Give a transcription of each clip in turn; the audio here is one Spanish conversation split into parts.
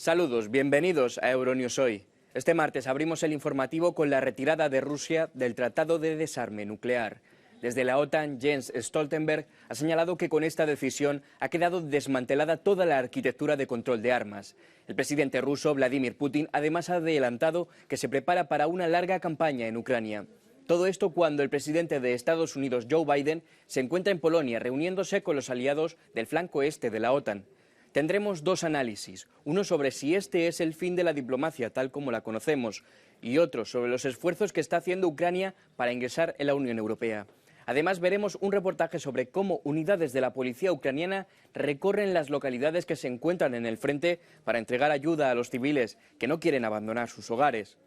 Saludos, bienvenidos a Euronews Hoy. Este martes abrimos el informativo con la retirada de Rusia del Tratado de Desarme Nuclear. Desde la OTAN, Jens Stoltenberg ha señalado que con esta decisión ha quedado desmantelada toda la arquitectura de control de armas. El presidente ruso, Vladimir Putin, además ha adelantado que se prepara para una larga campaña en Ucrania. Todo esto cuando el presidente de Estados Unidos, Joe Biden, se encuentra en Polonia reuniéndose con los aliados del flanco este de la OTAN. Tendremos dos análisis, uno sobre si este es el fin de la diplomacia tal como la conocemos y otro sobre los esfuerzos que está haciendo Ucrania para ingresar en la Unión Europea. Además veremos un reportaje sobre cómo unidades de la policía ucraniana recorren las localidades que se encuentran en el frente para entregar ayuda a los civiles que no quieren abandonar sus hogares.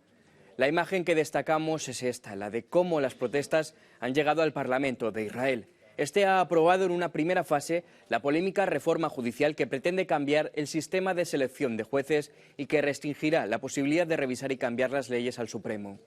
La imagen que destacamos es esta, la de cómo las protestas han llegado al Parlamento de Israel. Este ha aprobado en una primera fase la polémica reforma judicial que pretende cambiar el sistema de selección de jueces y que restringirá la posibilidad de revisar y cambiar las leyes al Supremo.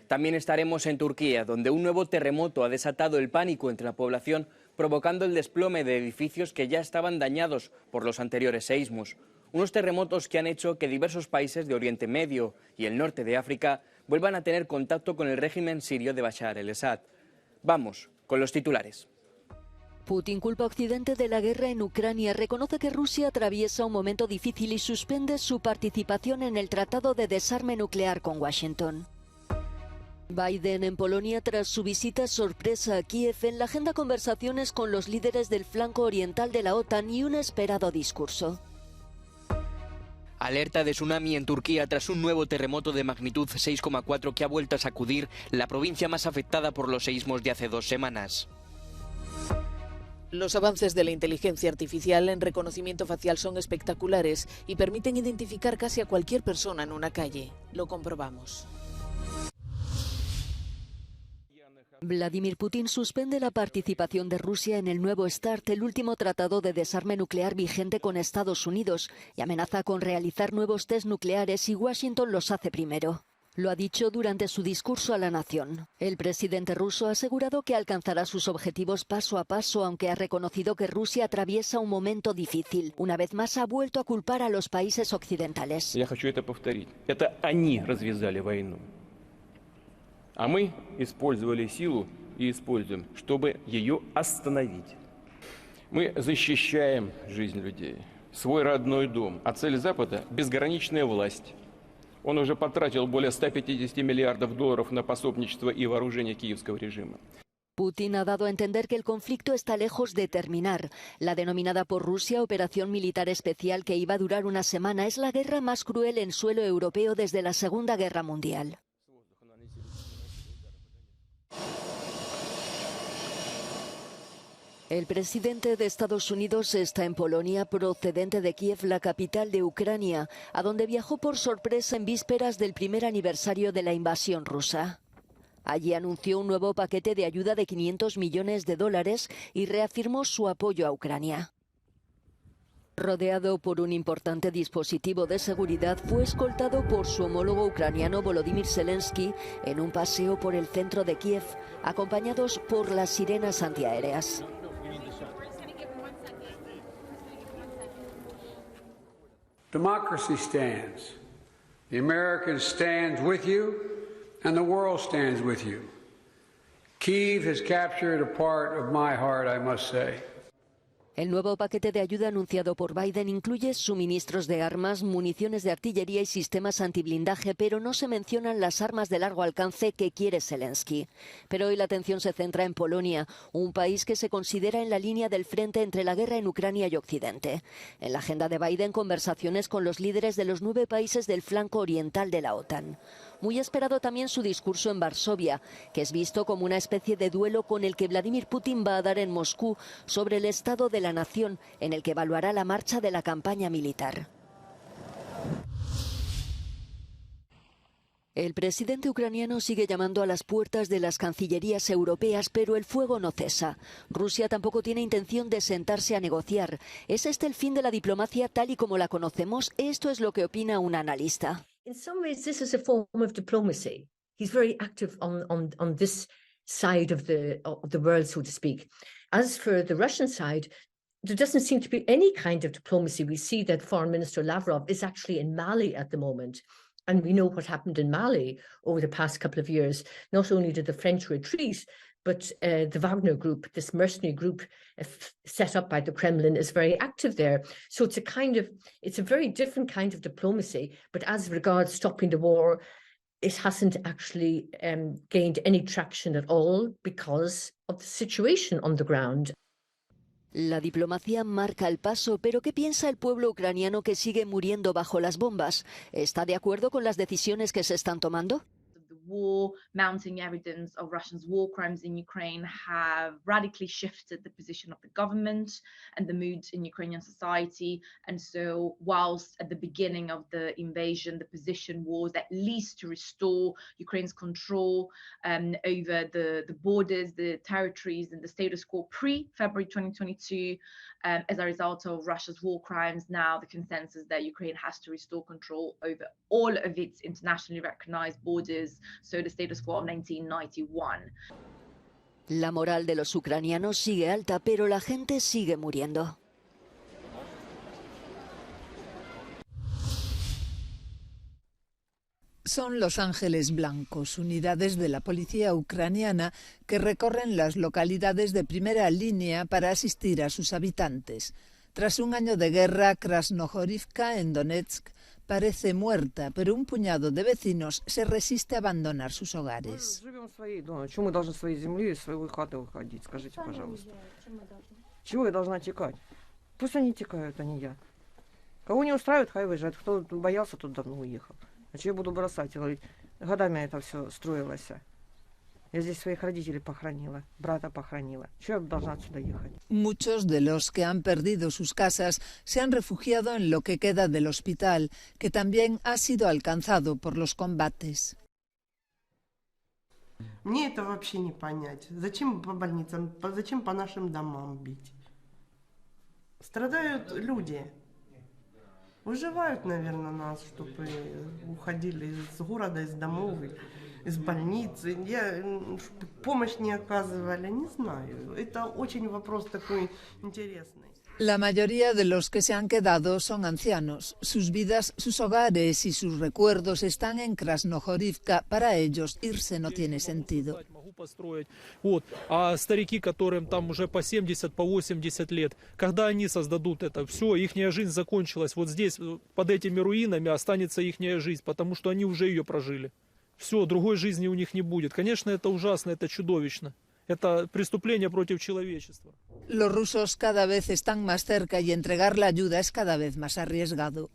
También estaremos en Turquía, donde un nuevo terremoto ha desatado el pánico entre la población, provocando el desplome de edificios que ya estaban dañados por los anteriores seísmos. Unos terremotos que han hecho que diversos países de Oriente Medio y el norte de África vuelvan a tener contacto con el régimen sirio de Bashar el-Assad. Vamos con los titulares. Putin culpa a Occidente de la guerra en Ucrania, reconoce que Rusia atraviesa un momento difícil y suspende su participación en el Tratado de Desarme Nuclear con Washington. Biden en Polonia tras su visita sorpresa a Kiev, en la agenda conversaciones con los líderes del flanco oriental de la OTAN y un esperado discurso. Alerta de tsunami en Turquía tras un nuevo terremoto de magnitud 6,4 que ha vuelto a sacudir la provincia más afectada por los seísmos de hace 2 semanas. Los avances de la inteligencia artificial en reconocimiento facial son espectaculares y permiten identificar casi a cualquier persona en una calle. Lo comprobamos. Vladimir Putin suspende la participación de Rusia en el nuevo START, el último tratado de desarme nuclear vigente con Estados Unidos, y amenaza con realizar nuevos test nucleares si Washington los hace primero. Lo ha dicho durante su discurso a la nación. El presidente ruso ha asegurado que alcanzará sus objetivos paso a paso, aunque ha reconocido que Rusia atraviesa un momento difícil. Una vez más ha vuelto a culpar a los países occidentales. Я хочу это повторить. Это они развязали войну. А мы использовали силу и используем, чтобы ее остановить. Мы защищаем жизнь людей, свой родной дом. А цель Запада – безграничная власть. Он уже потратил более 150 миллиардов долларов на пособничество и вооружение киевского режима. Putin ha dado a entender que el conflicto está lejos de terminar. La denominada por Rusia Operación Militar Especial, que iba a durar una semana, es la guerra más cruel en suelo europeo desde la Segunda Guerra Mundial. El presidente de Estados Unidos está en Polonia, procedente de Kiev, la capital de Ucrania, a donde viajó por sorpresa en vísperas del primer aniversario de la invasión rusa. Allí anunció un nuevo paquete de ayuda de 500 millones de dólares y reafirmó su apoyo a Ucrania. Rodeado por un importante dispositivo de seguridad, fue escoltado por su homólogo ucraniano Volodymyr Zelensky en un paseo por el centro de Kiev, acompañados por las sirenas antiaéreas. Democracy stands. The Americans stand with you, and the world stands with you. Kyiv has captured a part of my heart, I must say. El nuevo paquete de ayuda anunciado por Biden incluye suministros de armas, municiones de artillería y sistemas antiblindaje, pero no se mencionan las armas de largo alcance que quiere Zelensky. Pero hoy la atención se centra en Polonia, un país que se considera en la línea del frente entre la guerra en Ucrania y Occidente. En la agenda de Biden, conversaciones con los líderes de los 9 países del flanco oriental de la OTAN. Muy esperado también su discurso en Varsovia, que es visto como una especie de duelo con el que Vladimir Putin va a dar en Moscú sobre el estado de la nación, en el que evaluará la marcha de la campaña militar. El presidente ucraniano sigue llamando a las puertas de las cancillerías europeas, pero el fuego no cesa. Rusia tampoco tiene intención de sentarse a negociar. ¿Es este el fin de la diplomacia tal y como la conocemos? Esto es lo que opina un analista. In some ways, this is a form of diplomacy. He's very active on this side of the world, so to speak. As for the Russian side, there doesn't seem to be any kind of diplomacy. We see that Foreign Minister Lavrov is actually in Mali at the moment. And we know what happened in Mali over the past couple of years. Not only did the French retreat, but the Wagner group, this mercenary group set up by the Kremlin, is very active there. So it's a very different kind of diplomacy. But as regards stopping the war, it hasn't actually gained any traction at all because of the situation on the ground. La diplomacia marca el paso, pero ¿qué piensa el pueblo ucraniano que sigue muriendo bajo las bombas? ¿Está de acuerdo con las decisiones que se están tomando? War, mounting evidence of Russia's war crimes in Ukraine have radically shifted the position of the government and the mood in Ukrainian society. And so whilst at the beginning of the invasion, the position was at least to restore Ukraine's control over the borders, the territories and the status quo pre-February 2022, as a result of Russia's war crimes, now the consensus that Ukraine has to restore control over all of its internationally recognized borders, so the status quo of 1991. La moral de los ucranianos sigue alta, pero la gente sigue muriendo. Son Los Ángeles Blancos, unidades de la policía ucraniana que recorren las localidades de primera línea para asistir a sus habitantes. Tras un año de guerra, Krasnohorivka, en Donetsk, parece muerta, pero un puñado de vecinos se resiste a abandonar sus hogares. Я буду бросать? Годами это все строилось. Я здесь своих родителей похоронила, брата похоронила. Чего я должна отсюда ехать? Muchos de los que han perdido sus casas se han refugiado en lo que queda del hospital, que también ha sido alcanzado por los combates. Мне это вообще не понять. Зачем по больницам, зачем по нашим домам бить? Страдают люди. Выживают, наверное, нас, чтобы уходили из города, из домов, из больницы. Помощь не оказывали, не знаю. Это очень вопрос такой интересный. La mayoría de los que se han quedado son ancianos. Sus vidas, sus hogares y sus recuerdos están en Krasnohorivka. Para ellos, irse no tiene sentido. А старики, которым там уже по 70, по 80 лет, когда они создадут это, все, ихняя жизнь закончилась. Вот здесь, под этими руинами, останется ихняя жизнь, потому что они уже ее прожили. Все, другой жизни у них не будет. Конечно, это ужасно, это чудовищно. Это преступление против человечества. Los rusos cada vez están más cerca y entregar la ayuda es cada vez más arriesgado.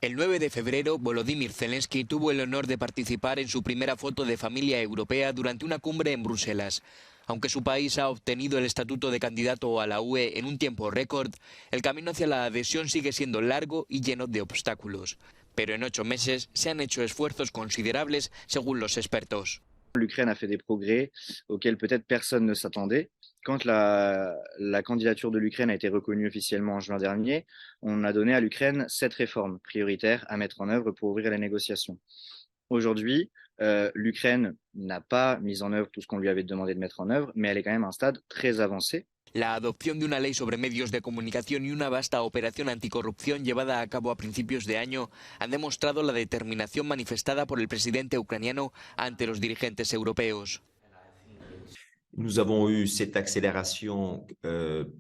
El 9 de febrero, Volodymyr Zelensky tuvo el honor de participar en su primera foto de familia europea durante una cumbre en Bruselas. Aunque su país ha obtenido el estatuto de candidato a la UE en un tiempo récord, el camino hacia la adhesión sigue siendo largo y lleno de obstáculos. Pero en 8 meses se han hecho esfuerzos considerables, según los expertos. L'Ukraine a fait des progrès auxquels peut-être personne ne s'attendait. Quand la candidature de l'Ukraine a été reconnue officiellement en juin dernier, on a donné à l'Ukraine 7 réformes prioritaires à mettre en œuvre pour ouvrir les négociations. Aujourd'hui, l'Ukraine n'a pas mis en œuvre tout ce qu'on lui avait demandé de mettre en œuvre, mais elle est quand même à un stade très avancé. La adopción de una ley sobre medios de comunicación y una vasta operación anticorrupción llevada a cabo a principios de año han demostrado la determinación manifestada por el presidente ucraniano ante los dirigentes europeos. Nous avons eu cette accélération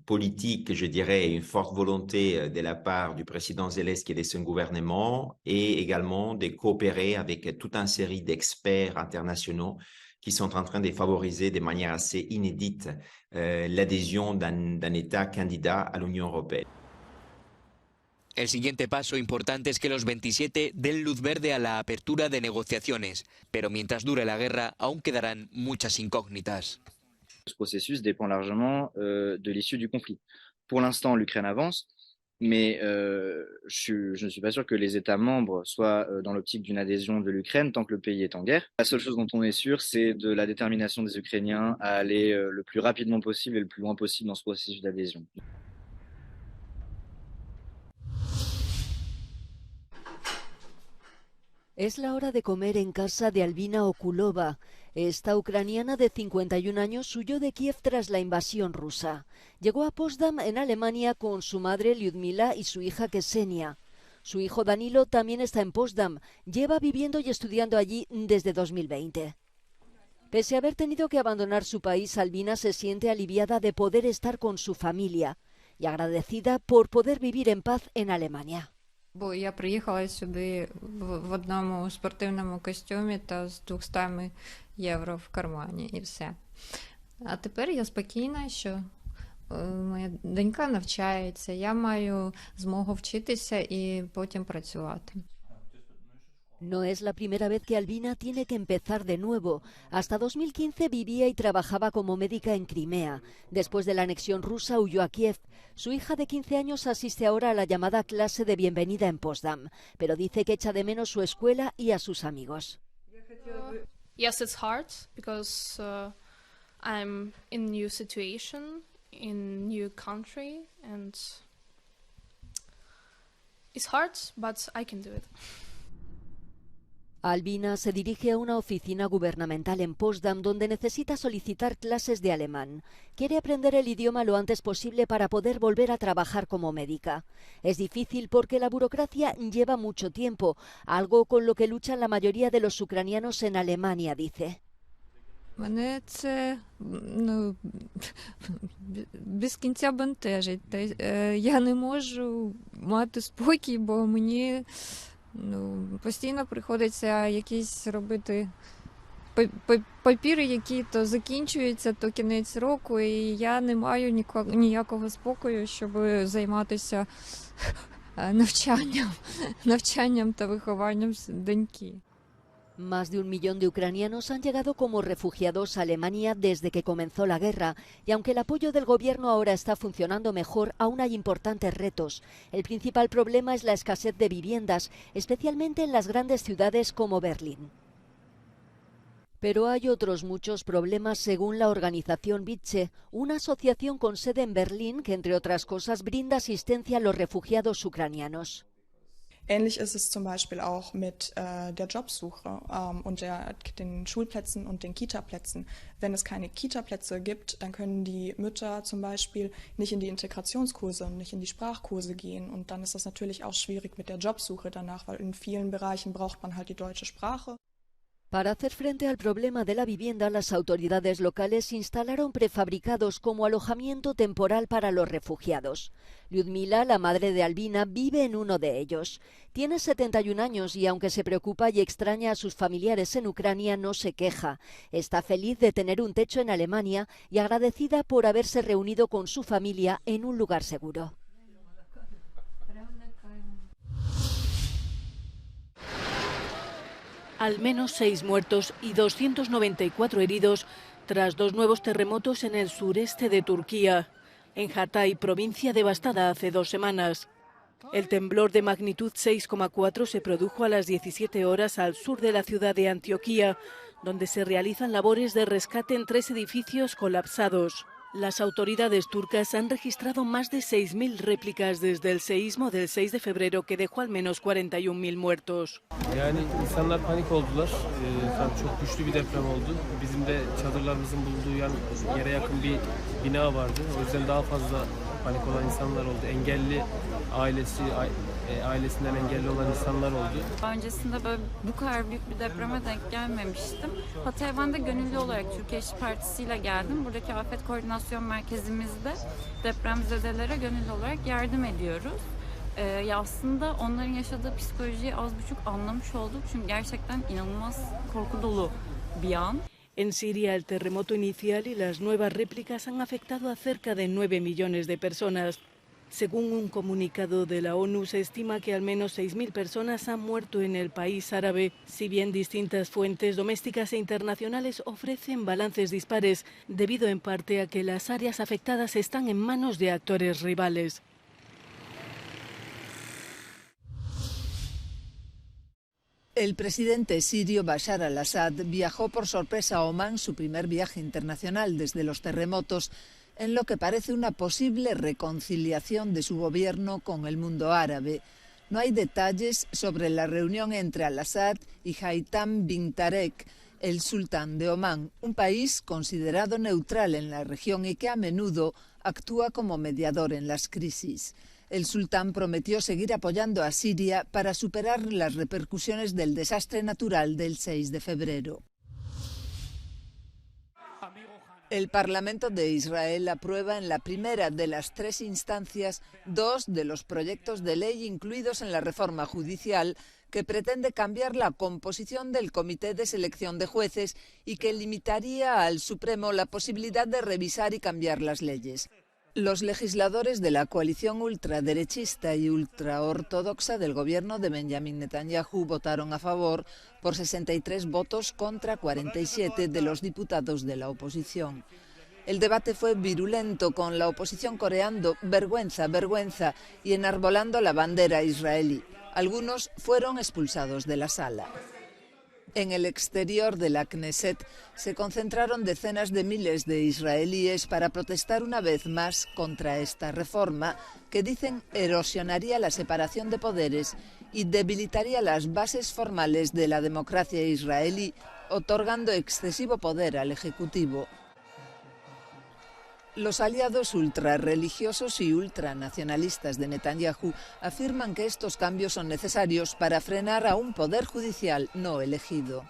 politique, je dirais, une forte volonté de la part du président Zelensky et de son gouvernement, et également de coopérer avec toute une série d'experts internationaux qui sont en train de favoriser de manière assez inédite l'adhésion d'un État candidat à l'Union européenne. El siguiente paso importante es que los 27 den luz verde a la apertura de negociaciones, pero mientras dure la guerra aún quedarán muchas incógnitas. Ce processus dépend largement de l'issue du conflit. Pour l'instant, l'Ukraine avance, mais je ne suis pas sûr que les États membres soient dans l'optique d'une adhésion de l'Ukraine tant que le pays est en guerre. La seule chose dont on est sûr, c'est de la détermination des Ukrainiens à aller le plus rapidement possible et le plus loin possible dans ce processus d'adhésion. Es la hora de comer en casa de Albina Okulova. Esta ucraniana de 51 años huyó de Kiev tras la invasión rusa. Llegó a Potsdam, en Alemania, con su madre Lyudmila y su hija Ksenia. Su hijo Danilo también está en Potsdam. Lleva viviendo y estudiando allí desde 2020. Pese a haber tenido que abandonar su país, Albina se siente aliviada de poder estar con su familia y agradecida por poder vivir en paz en Alemania. Бо я приїхала сюди в одному спортивному костюмі та з 200 євро в кармані і все. А тепер я спокійна, що моя донька навчається, я маю змогу вчитися і потім працювати. No es la primera vez que Albina tiene que empezar de nuevo. Hasta 2015 vivía y trabajaba como médica en Crimea. Después de la anexión rusa huyó a Kiev. Su hija de 15 años asiste ahora a la llamada clase de bienvenida en Potsdam, pero dice que echa de menos su escuela y a sus amigos. Yes, it's hard because I'm in new situation, in new country, and it's hard, but I can do it. Albina se dirige a una oficina gubernamental en Potsdam donde necesita solicitar clases de alemán. Quiere aprender el idioma lo antes posible para poder volver a trabajar como médica. Es difícil porque la burocracia lleva mucho tiempo, algo con lo que luchan la mayoría de los ucranianos en Alemania, dice. Мене це без кінця бентежить. Я не можу мати спокій, бо мені постійно приходиться якісь робити папіри, які то закінчуються, то кінець року, і я не маю ніякого спокою, щоб займатися навчанням та вихованням доньки. Más de 1 millón de ucranianos han llegado como refugiados a Alemania desde que comenzó la guerra, y aunque el apoyo del gobierno ahora está funcionando mejor, aún hay importantes retos. El principal problema es la escasez de viviendas, especialmente en las grandes ciudades como Berlín. Pero hay otros muchos problemas según la organización Vice, una asociación con sede en Berlín que, entre otras cosas, brinda asistencia a los refugiados ucranianos. Ähnlich ist es zum Beispiel auch mit der Jobsuche und den Schulplätzen und den Kitaplätzen. Wenn es keine Kitaplätze gibt, dann können die Mütter zum Beispiel nicht in die Integrationskurse und nicht in die Sprachkurse gehen. Und dann ist das natürlich auch schwierig mit der Jobsuche danach, weil in vielen Bereichen braucht man halt die deutsche Sprache. Para hacer frente al problema de la vivienda, las autoridades locales instalaron prefabricados como alojamiento temporal para los refugiados. Lyudmila, la madre de Albina, vive en uno de ellos. Tiene 71 años y, aunque se preocupa y extraña a sus familiares en Ucrania, no se queja. Está feliz de tener un techo en Alemania y agradecida por haberse reunido con su familia en un lugar seguro. Al menos 6 muertos y 294 heridos tras 2 nuevos terremotos en el sureste de Turquía, en Hatay, provincia devastada hace 2 semanas. El temblor de magnitud 6,4 se produjo a las 17 horas al sur de la ciudad de Antioquía, donde se realizan labores de rescate en 3 edificios colapsados. Las autoridades turcas han registrado más de 6.000 réplicas desde el seísmo del 6 de febrero que dejó al menos 41.000 muertos. Yani insanlar panik oldular. Çok güçlü bir deprem oldu. Bizim de çadırlarımızın bulunduğu yere yakın bir bina vardı. O yüzden daha fazla panik olan insanlar oldu. Engelli ailesinden engelli olan insanlar oldu. Öncesinde böyle bu kadar büyük bir depreme denk gelmemiştim. Hatay'dan da gönüllü olarak Türkiye İşçi Partisi ile geldim. Buradaki afet koordinasyon merkezimizde depremzedelere gönüllü olarak yardım ediyoruz. Aslında onların yaşadığı psikolojiyi az buçuk anlamış olduk. Çünkü gerçekten inanılmaz korku dolu bir an. En Siria, el terremoto inicial y las nuevas réplicas han afectado a cerca de 9 millones de personas. Según un comunicado de la ONU, se estima que al menos 6.000 personas han muerto en el país árabe, si bien distintas fuentes domésticas e internacionales ofrecen balances dispares, debido en parte a que las áreas afectadas están en manos de actores rivales. El presidente sirio Bashar al-Assad viajó por sorpresa a Omán, su primer viaje internacional desde los terremotos, en lo que parece una posible reconciliación de su gobierno con el mundo árabe. No hay detalles sobre la reunión entre al-Assad y Haitham bin Tarek, el sultán de Omán, un país considerado neutral en la región y que a menudo actúa como mediador en las crisis. El sultán prometió seguir apoyando a Siria para superar las repercusiones del desastre natural del 6 de febrero. El Parlamento de Israel aprueba en la primera de las 3 instancias 2 de los proyectos de ley incluidos en la reforma judicial que pretende cambiar la composición del Comité de Selección de Jueces y que limitaría al Supremo la posibilidad de revisar y cambiar las leyes. Los legisladores de la coalición ultraderechista y ultraortodoxa del gobierno de Benjamin Netanyahu votaron a favor por 63 votos contra 47 de los diputados de la oposición. El debate fue virulento, con la oposición coreando "vergüenza, vergüenza" y enarbolando la bandera israelí. Algunos fueron expulsados de la sala. En el exterior de la Knesset se concentraron decenas de miles de israelíes para protestar una vez más contra esta reforma que dicen erosionaría la separación de poderes y debilitaría las bases formales de la democracia israelí, otorgando excesivo poder al Ejecutivo. Los aliados ultrarreligiosos y ultranacionalistas de Netanyahu afirman que estos cambios son necesarios para frenar a un poder judicial no elegido.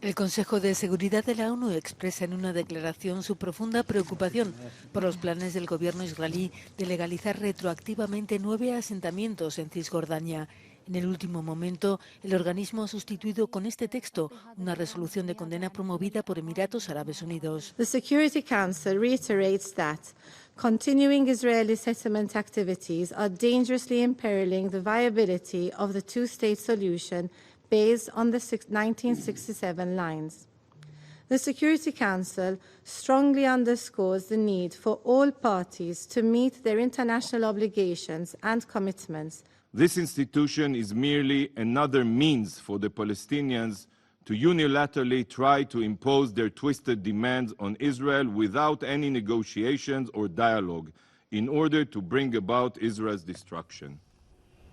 El Consejo de Seguridad de la ONU expresa en una declaración su profunda preocupación por los planes del gobierno israelí de legalizar retroactivamente 9 asentamientos en Cisjordania. En el último momento, el organismo ha sustituido con este texto una resolución de condena promovida por Emiratos Árabes Unidos. The Security Council reiterates that continuing Israeli settlement activities are dangerously imperiling the viability of the two-state solution based on the 1967 lines. The Security Council strongly underscores the need for all parties to meet their international obligations and commitments. This institution is merely another means for the Palestinians to unilaterally try to impose their twisted demands on Israel without any negotiations or dialogue in order to bring about Israel's destruction.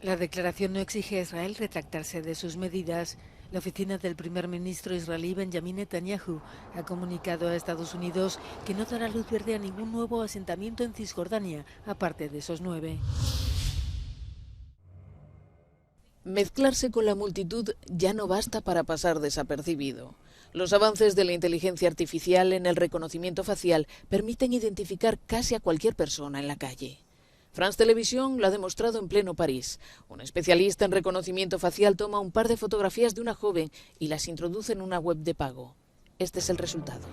La declaración no exige a Israel retractarse de sus medidas. La oficina del primer ministro israelí Benjamin Netanyahu ha comunicado a Estados Unidos que no dará luz verde a ningún nuevo asentamiento en Cisjordania, aparte de esos 9. Mezclarse con la multitud ya no basta para pasar desapercibido. Los avances de la inteligencia artificial en el reconocimiento facial permiten identificar casi a cualquier persona en la calle. France Televisión lo ha demostrado en pleno París. Un especialista en reconocimiento facial toma un par de fotografías de una joven y las introduce en una web de pago. Este es el resultado.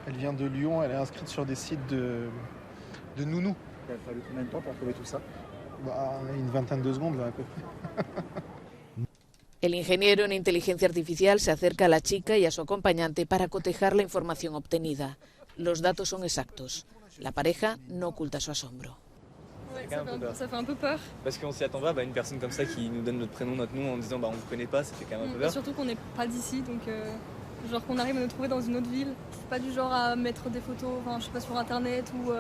Elle vient de Lyon, elle est inscrite sur des sites de nounous. Il a fallu combien de temps pour trouver tout ça? Une vingtaine de secondes, à peu près. El ingeniero en inteligencia artificial se acerca a la chica y a su acompañante para cotejar la información obtenida. Los datos son exactos. La pareja no oculta su asombro. Ça fait un peu peur. Parce qu'on s'y attend pas, une personne comme ça qui nous donne notre prénom, notre nom en disant on ne connaît pas, ça fait quand même un peu peur. Surtout qu'on n'est pas d'ici, donc genre qu'on arrive à nous trouver dans une autre ville. Pas du genre à mettre des photos, enfin je sais pas, sur internet ou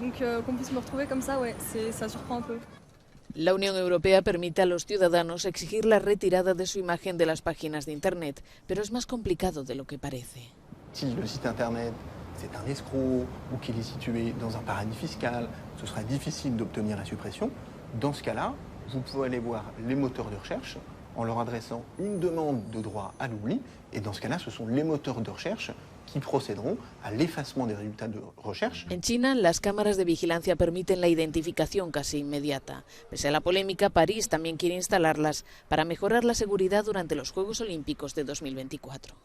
donc qu'on puisse me retrouver comme ça, ouais, ça surprend un peu. La Unión Europea permite a los ciudadanos exigir la retirada de su imagen de las páginas de internet, pero es más complicado de lo que parece. Si le site internet c'est un escroc ou qu'il est situé dans un paradis fiscal, ce sera difficile d'obtenir la suppression. Dans ce cas-là, vous pouvez aller voir les moteurs de recherche en leur adressant une demande de droit à l'oubli. Et dans ce cas-là, ce sont les moteurs de recherche qui procéderont à l'effacement des résultats de recherche. En China, las cámaras de vigilancia permiten la identificación casi inmediata. Pese a la polémica, París también quiere instalarlas para mejorar la seguridad durante los Juegos Olímpicos de 2024.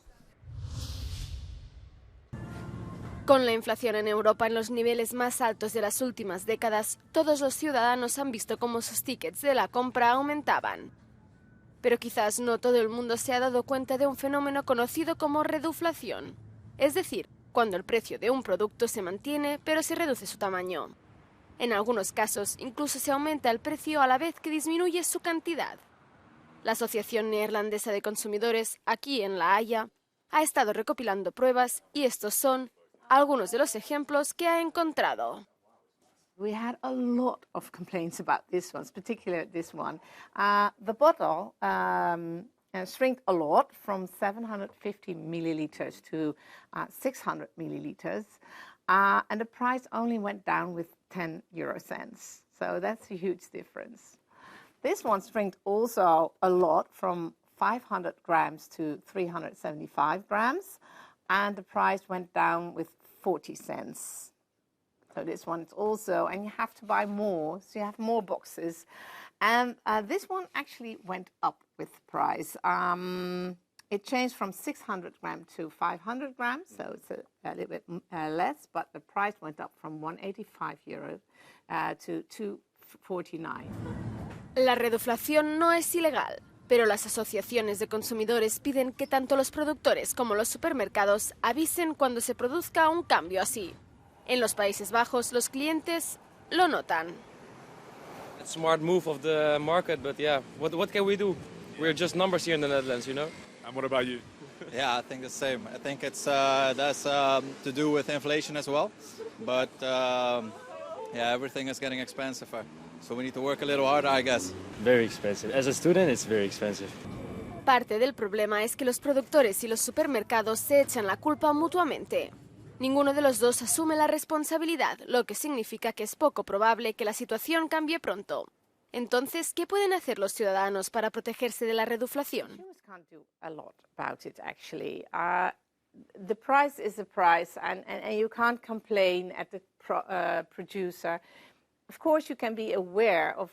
Con la inflación en Europa en los niveles más altos de las últimas décadas, todos los ciudadanos han visto cómo sus tickets de la compra aumentaban. Pero quizás no todo el mundo se ha dado cuenta de un fenómeno conocido como reduflación. Es decir, cuando el precio de un producto se mantiene, pero se reduce su tamaño. En algunos casos, incluso se aumenta el precio a la vez que disminuye su cantidad. La Asociación Neerlandesa de Consumidores, aquí en La Haya, ha estado recopilando pruebas y estos son algunos de los ejemplos que ha encontrado. We had a lot of complaints about this one, particularly this one. The bottle shrank a lot from 750 milliliters to 600 milliliters, and the price only went down with 10 euro cents. So that's a huge difference. This one shrank also a lot from 500 grams to 375 grams, and the price went down with 40 cents. So this one is also, and you have to buy more, so you have more boxes. And this one actually went up with price. It changed from 600 grams to 500 grams, so it's a little bit less, but the price went up from 185 euro to 249. La reduflación no es ilegal, pero las asociaciones de consumidores piden que tanto los productores como los supermercados avisen cuando se produzca un cambio así. En los Países Bajos, los clientes lo notan. It's a smart move of the market, but yeah, what can we do? We're just numbers here in the Netherlands, you know? And what about you? Yeah, I think the same. I think it's that's to do with inflation as well, but yeah, everything is getting expensive, so we need to work a little harder, I guess. Very expensive. As a student, it's very expensive. Parte del problema es que los productores y los supermercados se echan la culpa mutuamente. Ninguno de los dos asume la responsabilidad, lo que significa que es poco probable que la situación cambie pronto. Entonces, ¿qué pueden hacer los ciudadanos para protegerse de la reduflación? Can't do a lot about it, actually. The price is the price, and you can't complain at the producer. Of course, you can be aware of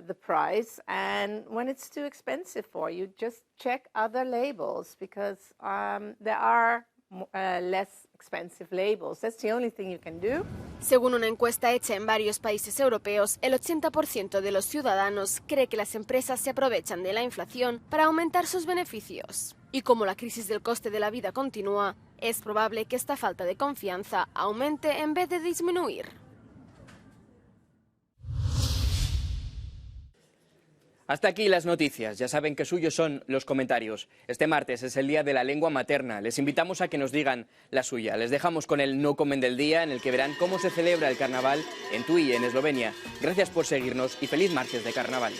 the price, and when it's too expensive for you, just check other labels, because there are less expensive labels. That's the only thing you can do. Según una encuesta hecha en varios países europeos, el 80% de los ciudadanos cree que las empresas se aprovechan de la inflación para aumentar sus beneficios. Y como la crisis del coste de la vida continúa, es probable que esta falta de confianza aumente en vez de disminuir. Hasta aquí las noticias. Ya saben que suyos son los comentarios. Este martes es el Día de la Lengua Materna. Les invitamos a que nos digan la suya. Les dejamos con el No Comen del Día, en el que verán cómo se celebra el carnaval en Tui, en Eslovenia. Gracias por seguirnos y feliz martes de carnaval.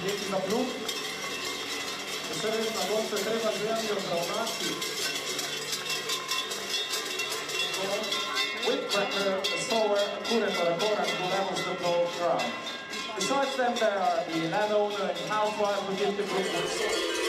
Dzięki za próg. Serwis na głowce treba drzwiami odbrałnacji. Whipcracker, a sower, a kurentor, a koran, who levels the whole crowd. Besides them, there are the landowner and housewife who give the group